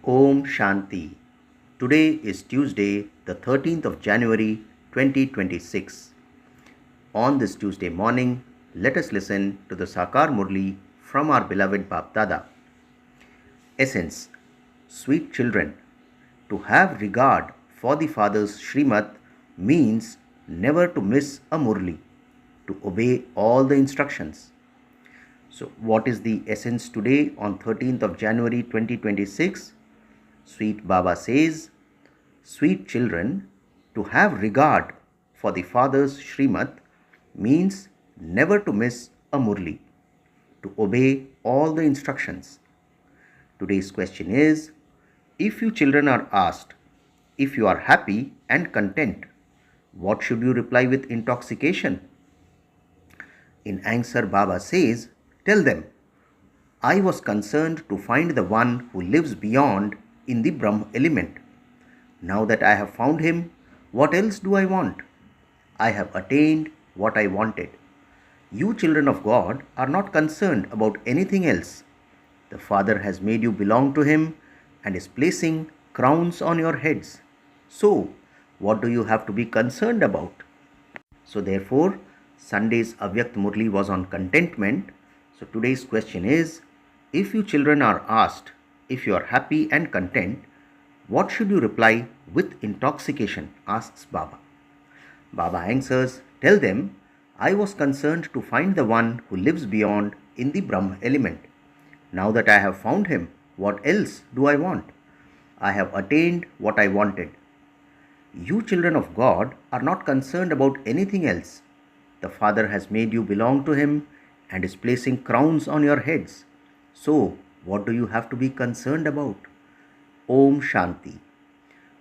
Om Shanti. Today is Tuesday, the 13th of January 2026. On this Tuesday morning, let us listen to the Sakar Murli from our beloved Bap Dada. Essence. Sweet children, to have regard for the Father's Srimad means never to miss a Murli, to obey all the instructions. So, what is the essence today on 13th of January 2026? Sweet Baba says, sweet children, to have regard for the Father's Srimad means never to miss a Murli, to obey all the instructions. Today's question is, if you children are asked if you are happy and content, what should you reply with intoxication? In answer, Baba says, tell them, I was concerned to find the one who lives beyond in the Brahm element. Now that I have found him, what else do I want? I have attained what I wanted. You children of God are not concerned about anything else. The Father has made you belong to him and is placing crowns on your heads. So, what do you have to be concerned about? So therefore, Sunday's Avyakt Murli was on contentment. So today's question is, if you children are asked if you are happy and content, what should you reply with intoxication? Asks Baba. Baba answers, tell them, I was concerned to find the one who lives beyond in the Brahm element. Now that I have found him, what else do I want? I have attained what I wanted. You children of God are not concerned about anything else. The Father has made you belong to him and is placing crowns on your heads. So, what do you have to be concerned about? Om Shanti.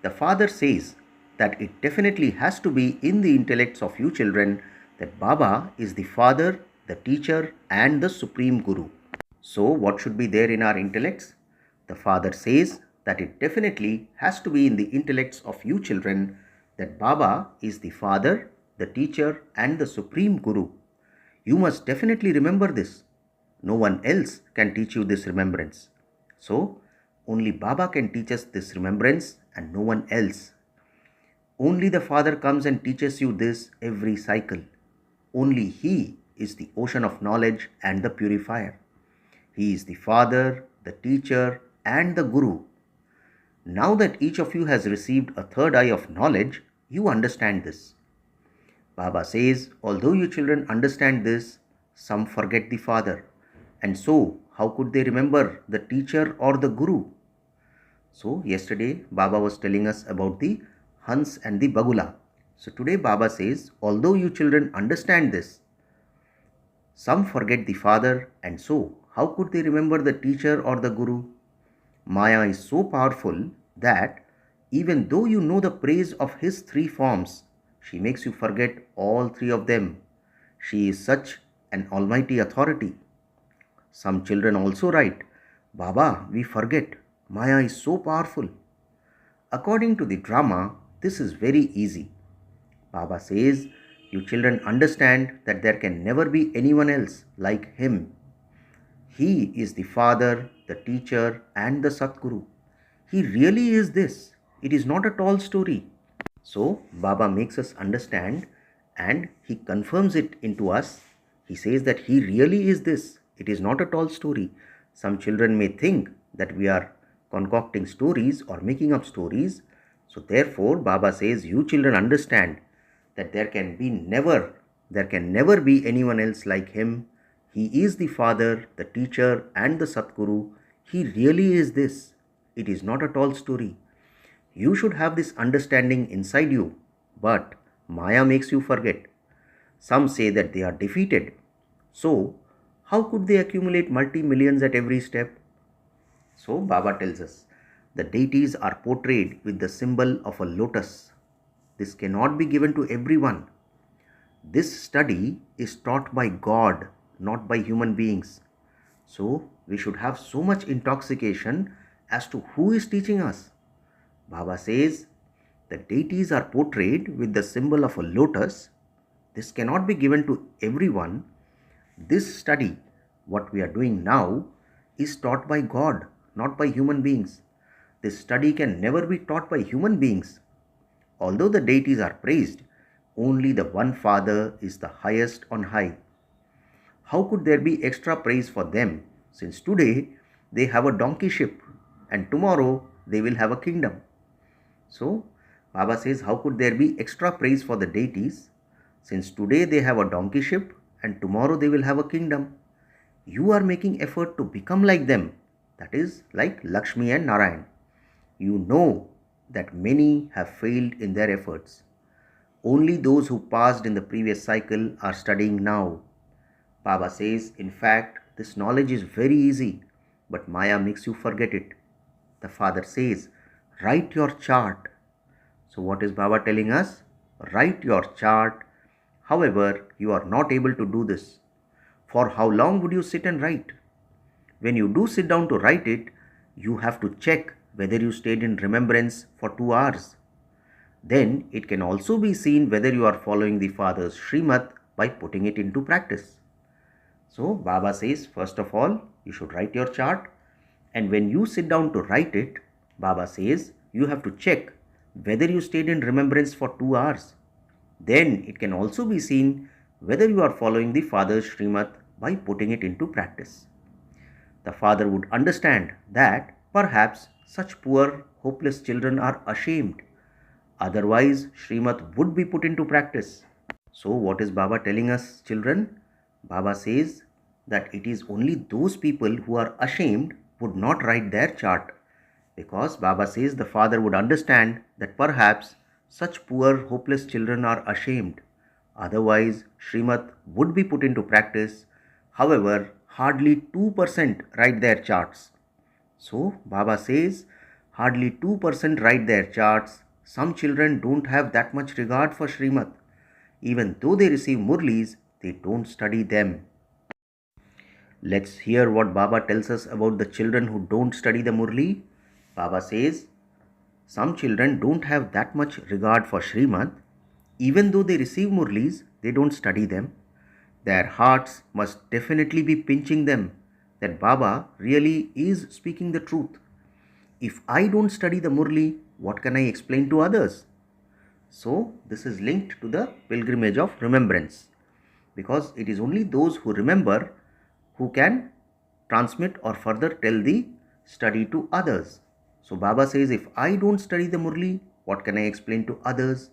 The Father says that it definitely has to be in the intellects of you children that Baba is the Father, the teacher and the Supreme Guru. So, what should be there in our intellects? The Father says that it definitely has to be in the intellects of you children that Baba is the Father, the teacher and the Supreme Guru. You must definitely remember this. No one else can teach you this remembrance. So, only Baba can teach us this remembrance and no one else. Only the Father comes and teaches you this every cycle. Only He is the ocean of knowledge and the purifier. He is the Father, the teacher and the Guru. Now that each of you has received a third eye of knowledge, you understand this. Baba says, although you children understand this, some forget the Father. And so, how could they remember the teacher or the Guru? So, yesterday Baba was telling us about the Hans and the Bagula. So, today Baba says, although you children understand this, some forget the Father, and so, how could they remember the teacher or the Guru? Maya is so powerful that even though you know the praise of his three forms, she makes you forget all three of them. She is such an almighty authority. Some children also write, Baba, we forget. Maya is so powerful. According to the drama, this is very easy. Baba says, you children understand that there can never be anyone else like him. He is the Father, the teacher and the Satguru. He really is this. It is not a tall story. So, Baba makes us understand and he confirms it into us. He says that he really is this. It is not a tall story. Some children may think that we are concocting stories or making up stories. So, therefore, Baba says, you children understand that there can never be anyone else like him. He is the Father, the teacher and the Satguru. He really is this. It is not a tall story. You should have this understanding inside you, but Maya makes you forget. Some say that they are defeated. So, how could they accumulate multi-millions at every step? So, Baba tells us, the deities are portrayed with the symbol of a lotus. This cannot be given to everyone. This study is taught by God, not by human beings. So, we should have so much intoxication as to who is teaching us. Baba says, the deities are portrayed with the symbol of a lotus. This cannot be given to everyone. This study, what we are doing now, is taught by God, not by human beings. This study can never be taught by human beings. Although the deities are praised, only the one Father is the highest on high. How could there be extra praise for them, since today they have a donkeyship and tomorrow they will have a kingdom? So, Baba says, how could there be extra praise for the deities, since today they have a donkeyship and tomorrow they will have a kingdom? You are making effort to become like them, that is, like Lakshmi and Narayan. You know that many have failed in their efforts. Only those who passed in the previous cycle are studying now. Baba says, in fact, this knowledge is very easy, but Maya makes you forget it. The Father says, write your chart. So what is Baba telling us? Write your chart. However, you are not able to do this. For how long would you sit and write? When you do sit down to write it, you have to check whether you stayed in remembrance for 2 hours. Then it can also be seen whether you are following the Father's Srimad by putting it into practice. So Baba says, first of all, you should write your chart, and when you sit down to write it, Baba says you have to check whether you stayed in remembrance for 2 hours. Then it can also be seen whether you are following the Father's Srimad by putting it into practice. The Father would understand that perhaps such poor, hopeless children are ashamed. Otherwise, Srimad would be put into practice. So what is Baba telling us, children? Baba says that it is only those people who are ashamed would not write their chart, because Baba says the Father would understand that perhaps such poor, hopeless children are ashamed. Otherwise, Srimad would be put into practice. However, hardly 2% write their charts. So, Baba says hardly 2% write their charts. Some children don't have that much regard for Srimad. Even though they receive Murlis, they don't study them. Let's hear what Baba tells us about the children who don't study the Murli. Baba says, some children don't have that much regard for Srimad. Even though they receive Murlis, they don't study them. Their hearts must definitely be pinching them that Baba really is speaking the truth. If I don't study the Murli, what can I explain to others? So, this is linked to the pilgrimage of remembrance, because it is only those who remember who can transmit or further tell the study to others. So Baba says, if I don't study the Murli, what can I explain to others?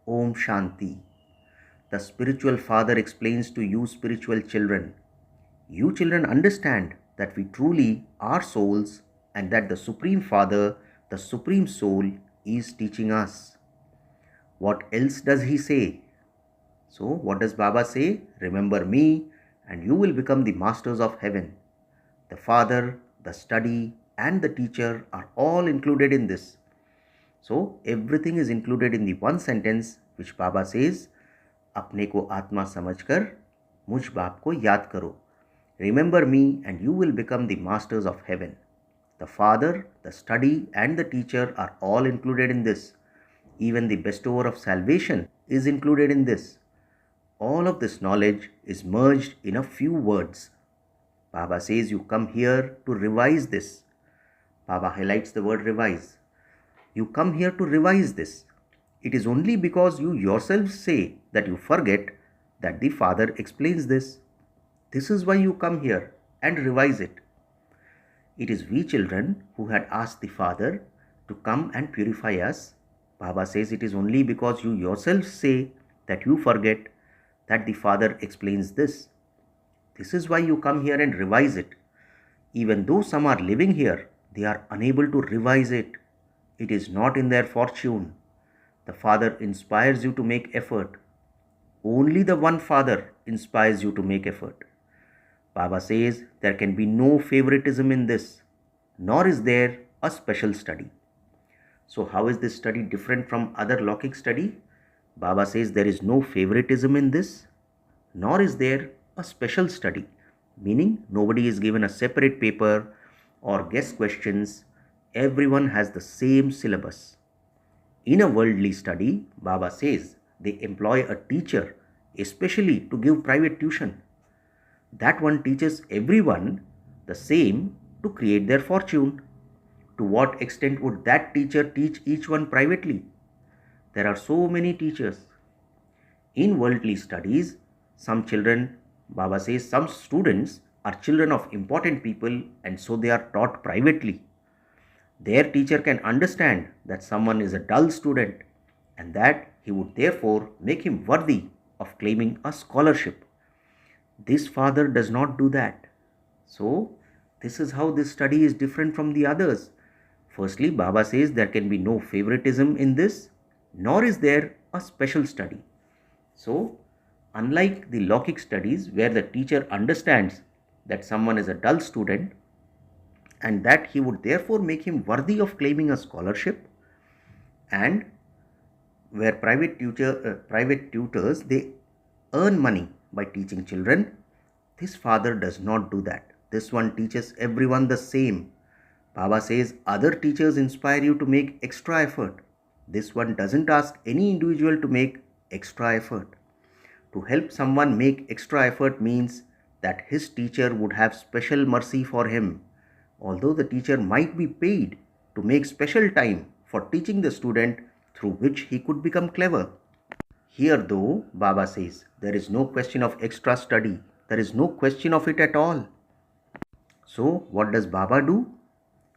Om Shanti. The spiritual father explains to you spiritual children. You children understand that we truly are souls and that the Supreme Father, the Supreme Soul, is teaching us. What else does he say? So what does Baba say? Remember me and you will become the masters of heaven. The Father, the study and the teacher are all included in this. So everything is included in the one sentence which Baba says, अपने को आत्मा समझकर मुझ बाप को याद करो. Remember me and you will become the masters of heaven. The Father, the study and the teacher are all included in this. Even the bestower of salvation is included in this. All of this knowledge is merged in a few words. Baba says you come here to revise this. Baba highlights the word revise. You come here to revise this. It is only because you yourselves say that you forget that the Father explains this. This is why you come here and revise it. It is we children who had asked the Father to come and purify us. Baba says it is only because you yourselves say that you forget that the Father explains this. This is why you come here and revise it. Even though some are living here, they are unable to revise it. It is not in their fortune. The Father inspires you to make effort. Only the one Father inspires you to make effort. Baba says there can be no favoritism in this, nor is there a special study. So how is this study different from other Lokik study? Baba says there is no favoritism in this, nor is there a special study, meaning nobody is given a separate paper or guest questions. Everyone has the same syllabus. In a worldly study, Baba says they employ a teacher especially to give private tuition. That one teaches everyone the same to create their fortune. To what extent would that teacher teach each one privately? There are so many teachers. In worldly studies, some children, Baba says, some students are children of important people and so they are taught privately. Their teacher can understand that someone is a dull student and that he would therefore make him worthy of claiming a scholarship. This father does not do that. So, this is how this study is different from the others. Firstly, Baba says there can be no favoritism in this, nor is there a special study. So, unlike the Lokik studies where the teacher understands that someone is a dull student and that he would therefore make him worthy of claiming a scholarship, and where private tutors they earn money by teaching children, this father does not do that. This one teaches everyone the same. Baba says other teachers inspire you to make extra effort. This one doesn't ask any individual to make extra effort. To help someone make extra effort means that his teacher would have special mercy for him, although the teacher might be paid to make special time for teaching the student through which he could become clever. Here though, Baba says, there is no question of extra study. There is no question of it at all. So what does Baba do?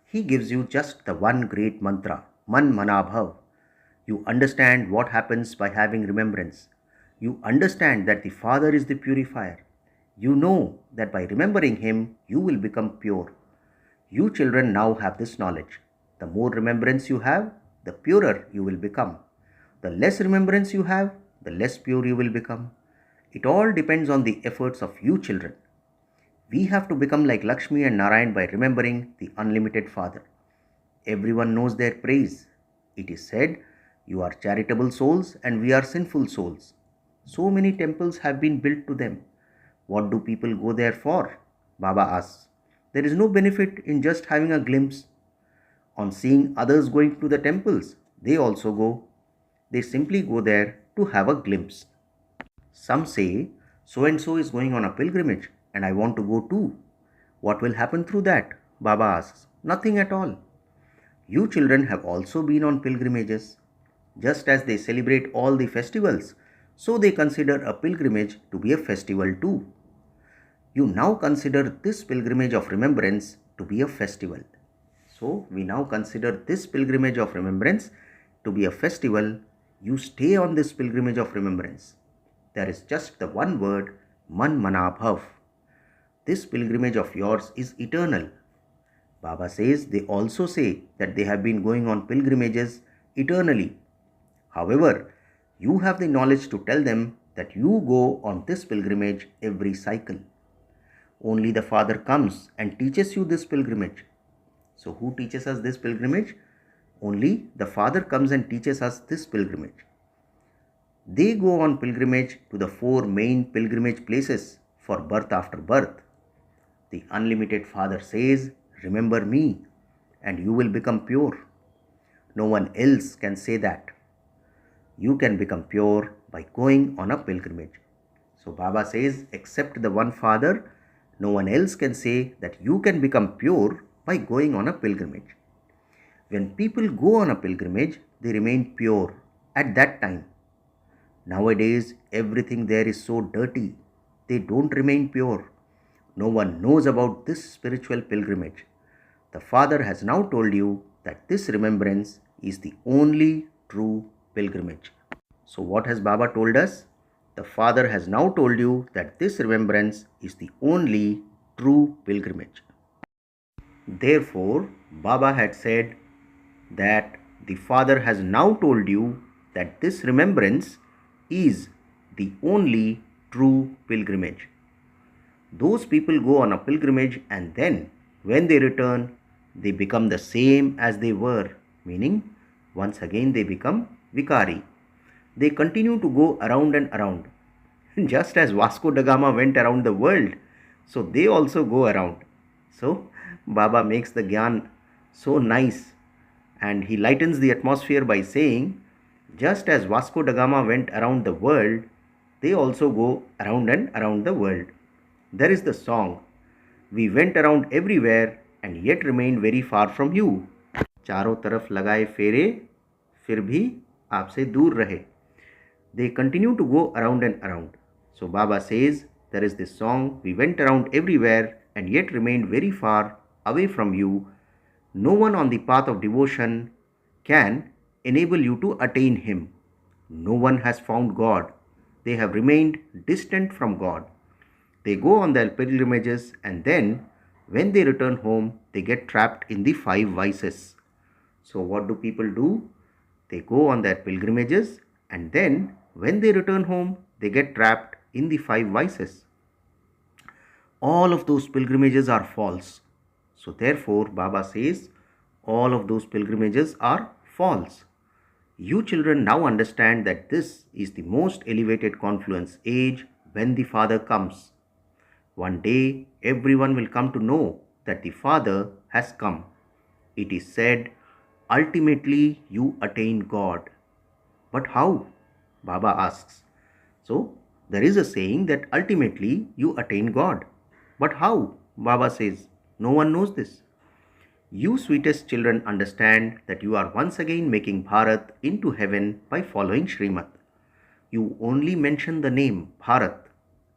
He gives you just the one great mantra, Man Manabhav. You understand what happens by having remembrance. You understand that the Father is the purifier. You know that by remembering Him, you will become pure. You children now have this knowledge. The more remembrance you have, the purer you will become. The less remembrance you have, the less pure you will become. It all depends on the efforts of you children. We have to become like Lakshmi and Narayan by remembering the unlimited Father. Everyone knows their praise. It is said, you are charitable souls and we are sinful souls. So many temples have been built to them. What do people go there for? Baba asks. There is no benefit in just having a glimpse. On seeing others going to the temples, they also go. They simply go there to have a glimpse. Some say, so and so is going on a pilgrimage and I want to go too. What will happen through that? Baba asks. Nothing at all. You children have also been on pilgrimages. Just as they celebrate all the festivals, so they consider a pilgrimage to be a festival too. You now consider this pilgrimage of remembrance to be a festival. So we now consider this pilgrimage of remembrance to be a festival. You stay on this pilgrimage of remembrance. There is just the one word, Man Manabhav. This pilgrimage of yours is eternal. Baba says they also say that they have been going on pilgrimages eternally. However, you have the knowledge to tell them that you go on this pilgrimage every cycle. Only the Father comes and teaches you this pilgrimage. So who teaches us this pilgrimage? Only the Father comes and teaches us this pilgrimage. They go on pilgrimage to the 4 main pilgrimage places for birth after birth. The unlimited Father says, remember me and you will become pure. No one else can say that. You can become pure by going on a pilgrimage. So Baba says, except the one Father, no one else can say that you can become pure by going on a pilgrimage. When people go on a pilgrimage, they remain pure at that time. Nowadays, everything there is so dirty. They don't remain pure. No one knows about this spiritual pilgrimage. The Father has now told you that this remembrance is the only true pilgrimage. So what has Baba told us? The Father has now told you that this remembrance is the only true pilgrimage. Therefore, Baba had said that the Father has now told you that this remembrance is the only true pilgrimage. Those people go on a pilgrimage and then, when they return, they become the same as they were, meaning once again they become Vikari. They continue to go around and around. Just as Vasco da Gama went around the world, so they also go around. So, Baba makes the Gyan so nice and he lightens the atmosphere by saying, just as Vasco da Gama went around the world, they also go around and around the world. There is the song, we went around everywhere and yet remained very far from you. चारों तरफ लगाए फेरे फिर भी आपसे दूर रहे. They continue to go around and around. So Baba says, there is this song, we went around everywhere and yet remained very far away from you. No one on the path of devotion can enable you to attain Him. No one has found God. They have remained distant from God. They go on their pilgrimages and then, when they return home, they get trapped in the five vices. So, what do people do? They go on their pilgrimages and then, when they return home, they get trapped in the five vices. All of those pilgrimages are false. So, therefore, Baba says, all of those pilgrimages are false. You children now understand that this is the most elevated confluence age when the Father comes. One day, everyone will come to know that the Father has come. It is said, ultimately you attain God. But how? Baba asks. So, there is a saying that ultimately you attain God. But how? Baba says, no one knows this. You sweetest children understand that you are once again making Bharat into heaven by following Srimad. You only mention the name Bharat.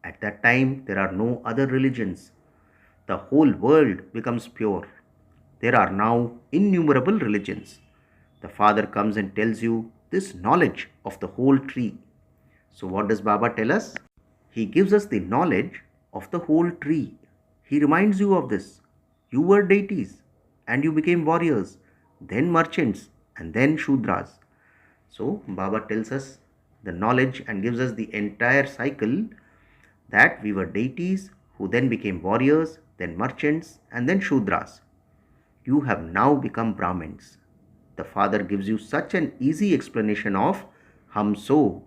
At that time, there are no other religions. The whole world becomes pure. There are now innumerable religions. The Father comes and tells you this knowledge of the whole tree. So, what does Baba tell us? He gives us the knowledge of the whole tree. He reminds you of this. You were deities and you became warriors, then merchants, and then Shudras. So, Baba tells us the knowledge and gives us the entire cycle that we were deities who then became warriors, then merchants, and then Shudras. You have now become Brahmins. The Father gives you such an easy explanation of Hum So.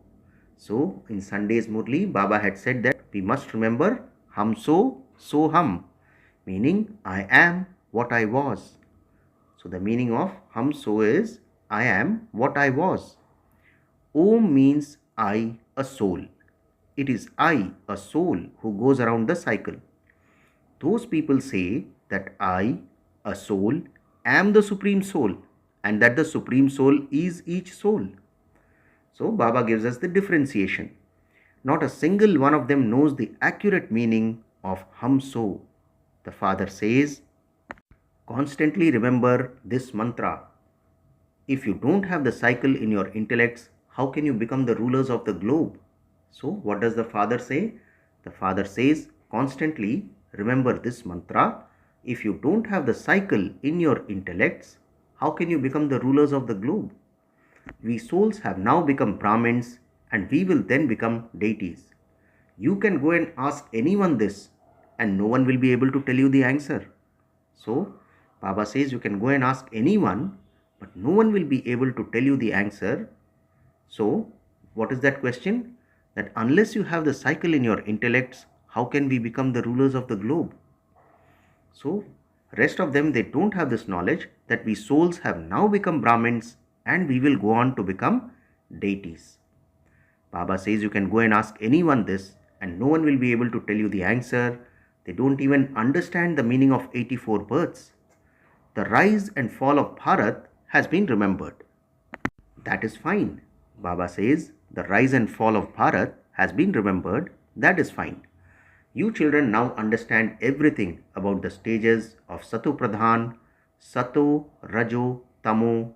So, in Sunday's Murli, Baba had said that we must remember Hum So Hum, meaning I am what I was. So, the meaning of Hum So is I am what I was. Om means I, a soul. It is I, a soul, who goes around the cycle. Those people say that I, a soul, am the Supreme Soul and that the Supreme Soul is each soul. So, Baba gives us the differentiation. Not a single one of them knows the accurate meaning of Hum So. The Father says, constantly remember this mantra. If you don't have the cycle in your intellects, how can you become the rulers of the globe? So, what does the Father say? The Father says, constantly remember this mantra. If you don't have the cycle in your intellects, how can you become the rulers of the globe? We souls have now become Brahmins and we will then become deities. You can go and ask anyone this and no one will be able to tell you the answer. So, Baba says you can go and ask anyone, but no one will be able to tell you the answer. So, what is that question? That unless you have the cycle in your intellects, how can we become the rulers of the globe? So, rest of them, they don't have this knowledge that we souls have now become Brahmins and we will go on to become deities. Baba says you can go and ask anyone this and no one will be able to tell you the answer. They don't even understand the meaning of 84 births. The rise and fall of Bharat has been remembered. That is fine. Baba says the rise and fall of Bharat has been remembered. That is fine. You children now understand everything about the stages of Sato Pradhan, Sato, Rajo, Tamo,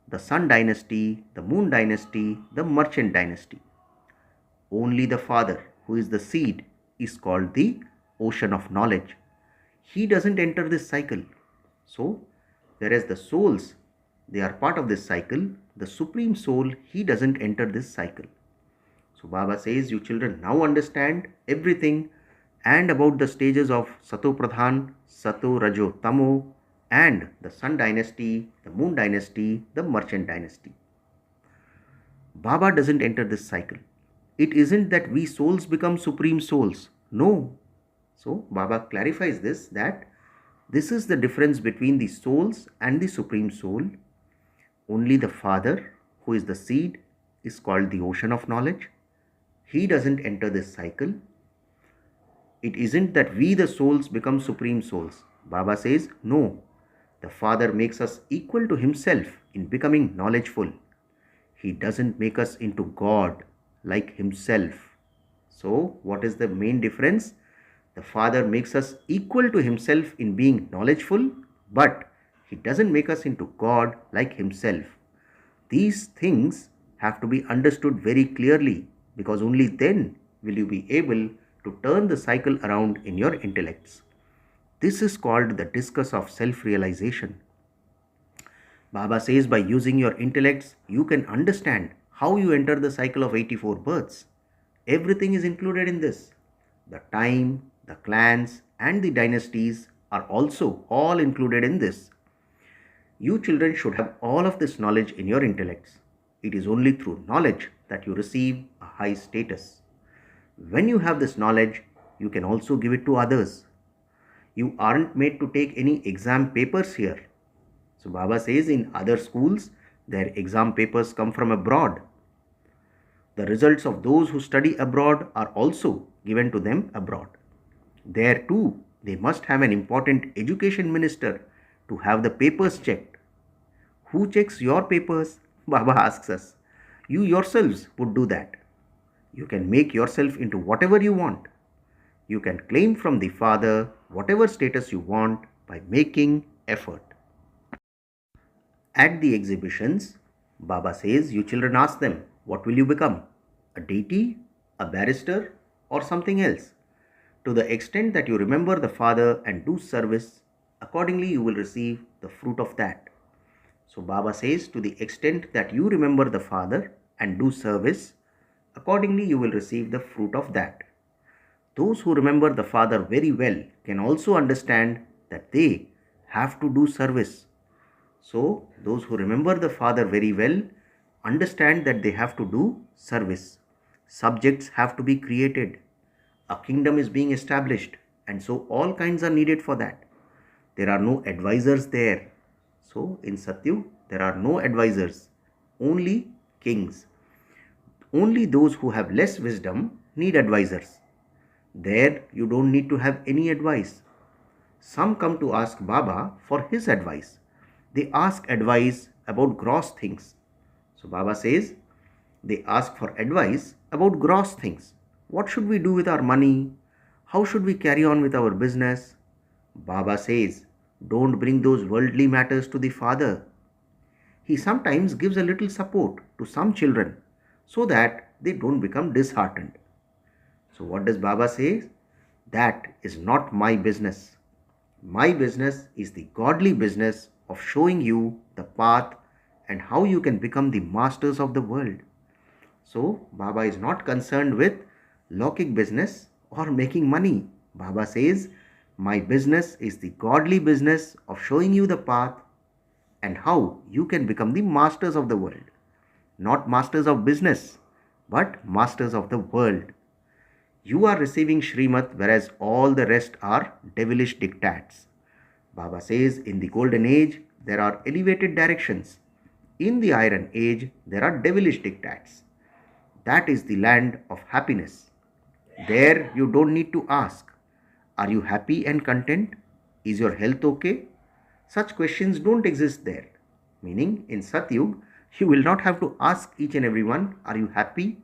the Sun dynasty, the Moon dynasty, the Merchant dynasty. Only the Father, who is the seed, is called the ocean of knowledge. He doesn't enter this cycle. So, whereas the souls, they are part of this cycle, the Supreme Soul, he doesn't enter this cycle. So, Baba says, you children now understand everything and about the stages of Sato Pradhan, Sato, Rajo, Tamo, and the Sun dynasty, the Moon dynasty, the Merchant dynasty. Baba doesn't enter this cycle. It isn't that we souls become Supreme Souls. No. So, Baba clarifies this, that this is the difference between the souls and the Supreme Soul. Only the Father, who is the seed, is called the ocean of knowledge. He doesn't enter this cycle. It isn't that we the souls become Supreme Souls. Baba says, no. The Father makes us equal to Himself in becoming knowledgeful. He doesn't make us into God like Himself. So, what is the main difference? The Father makes us equal to Himself in being knowledgeful, but He doesn't make us into God like Himself. These things have to be understood very clearly, because only then will you be able to turn the cycle around in your intellects. This is called the discus of self-realization. Baba says by using your intellects, you can understand how you enter the cycle of 84 births. Everything is included in this. The time, the clans, and the dynasties are also all included in this. You children should have all of this knowledge in your intellects. It is only through knowledge that you receive a high status. When you have this knowledge, you can also give it to others. You aren't made to take any exam papers here. So Baba says in other schools, their exam papers come from abroad. The results of those who study abroad are also given to them abroad. There too, they must have an important education minister to have the papers checked. Who checks your papers? Baba asks us. You yourselves would do that. You can make yourself into whatever you want. You can claim from the Father whatever status you want by making effort. At the exhibitions, Baba says you children ask them, what will you become? A deity, a barrister, or something else? To the extent that you remember the Father and do service, accordingly you will receive the fruit of that. So Baba says, to the extent that you remember the Father and do service, accordingly you will receive the fruit of that. Those who remember the Father very well can also understand that they have to do service. So those who remember the Father very well understand that they have to do service. Subjects have to be created. A kingdom is being established, and so all kinds are needed for that. There are no advisors there. So in Satyug, there are no advisors, only kings. Only those who have less wisdom need advisors. There you don't need to have any advice. Some come to ask Baba for his advice. They ask advice about gross things. So Baba says, they ask for advice about gross things. What should we do with our money? How should we carry on with our business? Baba says, don't bring those worldly matters to the Father. He sometimes gives a little support to some children so that they don't become disheartened. So what does Baba say? That is not my business. My business is the godly business of showing you the path and how you can become the masters of the world. So Baba is not concerned with Lokik business or making money. Baba says, my business is the godly business of showing you the path and how you can become the masters of the world. Not masters of business, but masters of the world. You are receiving Srimad, whereas all the rest are devilish diktats. Baba says, in the golden age, there are elevated directions. In the iron age, there are devilish diktats. That is the land of happiness. There you don't need to ask, are you happy and content? Is your health okay? Such questions don't exist there. Meaning, in Satyug, you will not have to ask each and everyone, are you happy?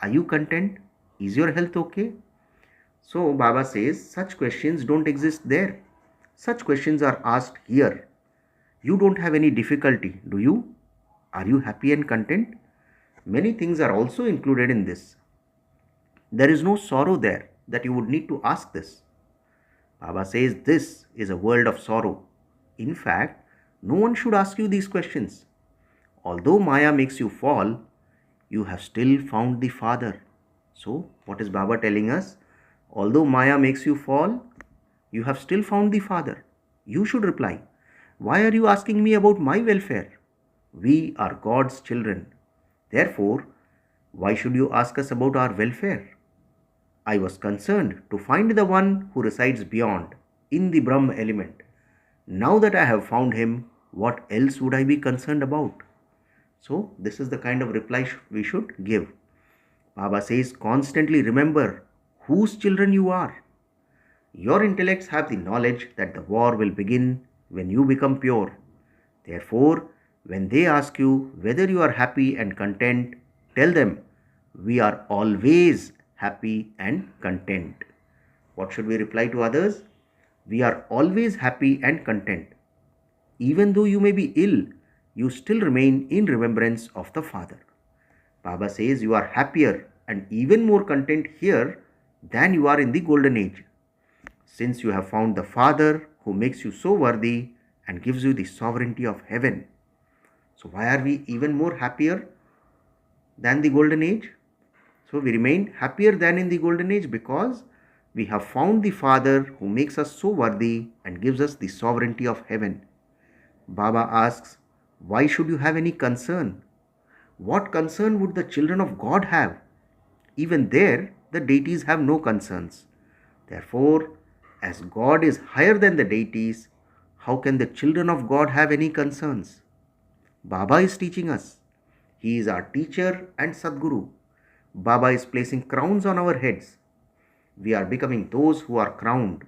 Are you content? Is your health okay? So Baba says, such questions don't exist there. Such questions are asked here. You don't have any difficulty, do you? Are you happy and content? Many things are also included in this. There is no sorrow there that you would need to ask this. Baba says this is a world of sorrow. In fact, no one should ask you these questions. Although Maya makes you fall, you have still found the Father. So, what is Baba telling us? Although Maya makes you fall, you have still found the Father. You should reply, why are you asking me about my welfare? We are God's children. Therefore, why should you ask us about our welfare? I was concerned to find the one who resides beyond, in the Brahma element. Now that I have found him, what else would I be concerned about? So, this is the kind of reply we should give. Baba says, constantly remember whose children you are. Your intellects have the knowledge that the war will begin when you become pure. Therefore, when they ask you whether you are happy and content, tell them, we are always happy and content. What should we reply to others? We are always happy and content. Even though you may be ill, you still remain in remembrance of the Father. Baba says you are happier and even more content here than you are in the golden age, since you have found the Father who makes you so worthy and gives you the sovereignty of heaven. So why are we even more happier than the golden age? So we remain happier than in the golden age because we have found the Father who makes us so worthy and gives us the sovereignty of heaven. Baba asks, why should you have any concern? What concern would the children of God have? Even there, the deities have no concerns. Therefore, as God is higher than the deities, how can the children of God have any concerns? Baba is teaching us. He is our teacher and Sadguru. Baba is placing crowns on our heads. We are becoming those who are crowned.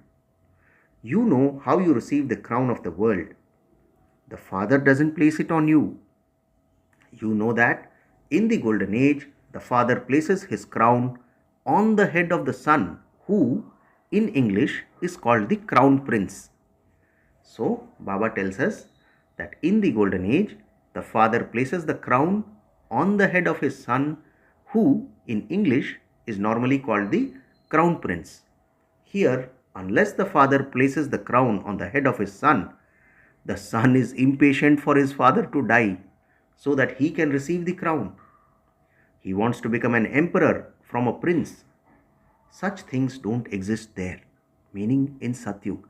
You know how you receive the crown of the world. The Father doesn't place it on you. You know that in the golden age, the Father places his crown on the head of the Son, who in English is called the Crown Prince. So, Baba tells us that in the golden age, the Father places the crown on the head of his Son, who in English is normally called the Crown Prince. Here, unless the Father places the crown on the head of his Son, the Son is impatient for his Father to die so that he can receive the crown. He wants to become an emperor from a prince. Such things don't exist there, meaning in Satyug.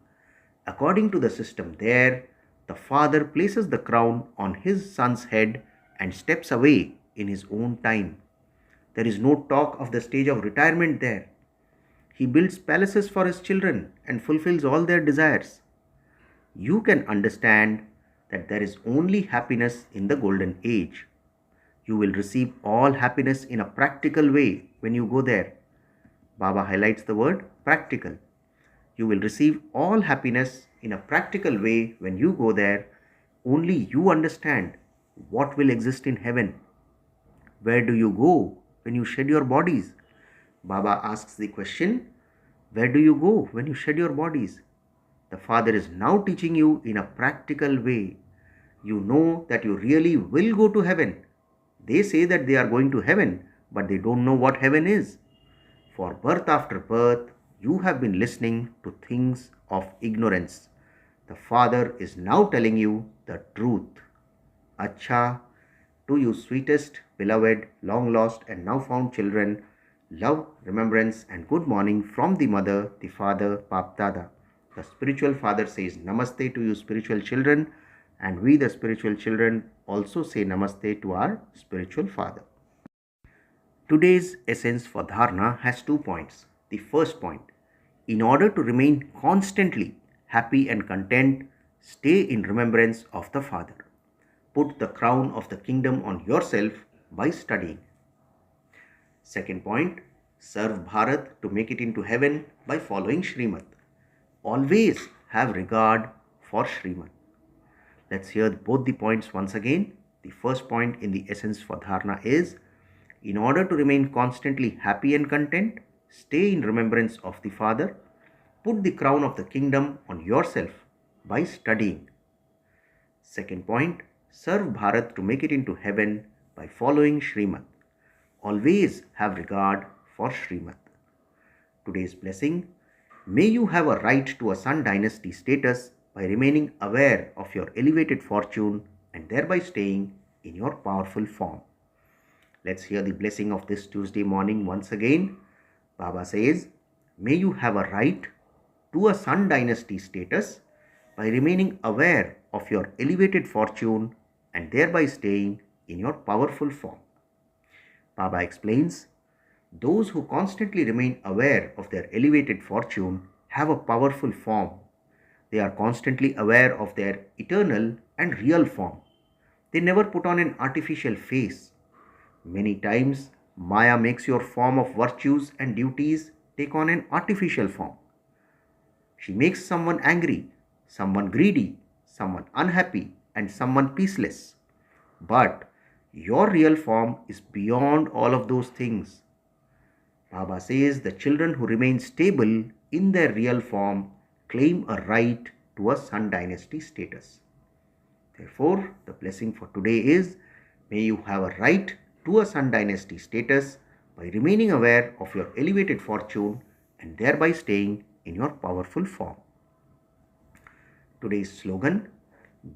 According to the system there, the Father places the crown on his Son's head and steps away in his own time. There is no talk of the stage of retirement there. He builds palaces for his children and fulfills all their desires. You can understand that there is only happiness in the golden age. You will receive all happiness in a practical way when you go there. Baba highlights the word practical. You will receive all happiness in a practical way when you go there. Only you understand what will exist in heaven. Where do you go when you shed your bodies? Baba asks the question, where do you go when you shed your bodies? The Father is now teaching you in a practical way. You know that you really will go to heaven. They say that they are going to heaven, but they don't know what heaven is. For birth after birth, you have been listening to things of ignorance. The Father is now telling you the truth. Acha, to you sweetest, beloved, long lost and now found children, love, remembrance and good morning from the Mother, the Father, Bap Dada. The spiritual father says namaste to you spiritual children, and we the spiritual children also say namaste to our spiritual father. Today's essence for dharana has 2 points. The first point, in order to remain constantly happy and content, stay in remembrance of the Father. Put the crown of the kingdom on yourself by studying. Second point, serve Bharat to make it into heaven by following Srimad. Always have regard for Srimad. Let's hear both the points once again. The first point in the essence for dharana is, in order to remain constantly happy and content, stay in remembrance of the Father. Put the crown of the kingdom on yourself by studying. Second point, serve Bharat to make it into heaven by following Srimad. Always have regard for Srimad. Today's blessing, may you have a right to a Sun dynasty status by remaining aware of your elevated fortune and thereby staying in your powerful form. Let's hear the blessing of this Tuesday morning once again. Baba says, may you have a right to a Sun dynasty status by remaining aware of your elevated fortune and thereby staying in your powerful form. Baba explains, those who constantly remain aware of their elevated fortune have a powerful form. They are constantly aware of their eternal and real form. They never put on an artificial face. Many times, Maya makes your form of virtues and duties take on an artificial form. She makes someone angry, someone greedy, someone unhappy, and someone peaceless. But your real form is beyond all of those things. Baba says the children who remain stable in their real form claim a right to a Sun Dynasty status. Therefore, the blessing for today is, may you have a right to a Sun Dynasty status by remaining aware of your elevated fortune and thereby staying in your powerful form. Today's slogan: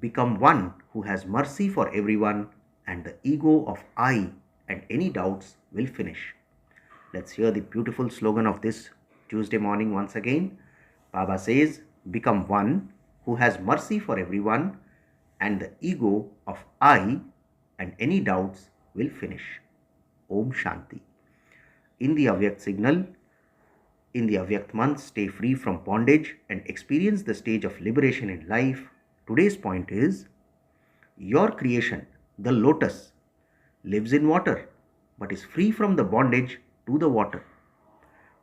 become one who has mercy for everyone, and the ego of I and any doubts will finish. Let's hear the beautiful slogan of this Tuesday morning once again. Baba says, become one who has mercy for everyone, and the ego of I and any doubts will finish. Om Shanti. In the Avyakt signal, in the Avyakt month, stay free from bondage and experience the stage of liberation in life. Today's point is, your creation, the lotus, lives in water but is free from the bondage to the water.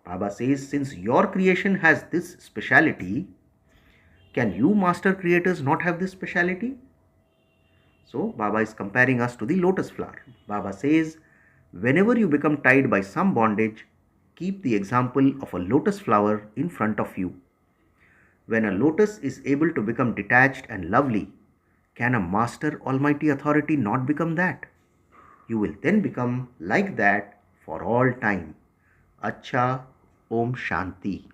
Baba says, since your creation has this speciality, can you master creators not have this speciality? So Baba is comparing us to the lotus flower. Baba says, whenever you become tied by some bondage, keep the example of a lotus flower in front of you. When a lotus is able to become detached and lovely, can a master almighty authority not become that? You will then become like that for all time. Acha, Om Shanti.